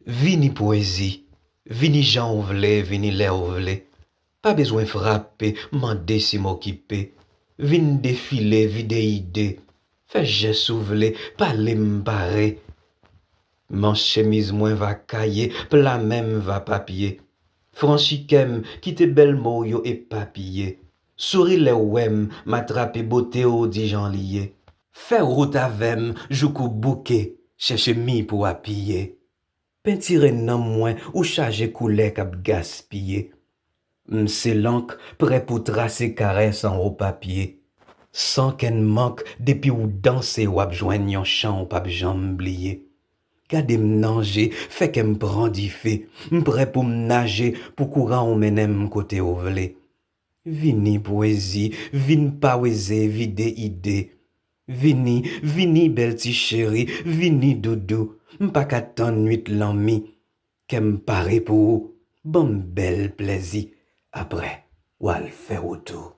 Vini poésie, vini Jean vle, vini l'air vle. Pas besoin frapper, mandé si m'occuper. Vini défiler, vide idée. Fais geste ouvlé, parler m'paré. Mon chemise moins va cailler, plat même va papier. Franchiquem, quitte belle mot yo épapillé. Souris les ouem, m'attraper beauté au dit Jean lié. Fais route avem, joukou bouquet, cherche mi pour appuyer. Peinture nan moins ou charge couleur cap gaspiller. C'est l'encre prêt pour tracer caresse en haut papier. Sans qu'en manque depuis ou danser ou abjoigne yon chant ou pas jamblier. Gade m'nanger, fait qu'elle prend du fait, m'prêt pour m'nager, pour courant ou menem côté ou vle. Vini poésie, vin poésie, vide idée. Vini, vini belle ti chérie, vini doudou, m'pas qu'attendre nuit l'ami, qu'elle pare pour bon bel plaisir, après, ou al faire autour.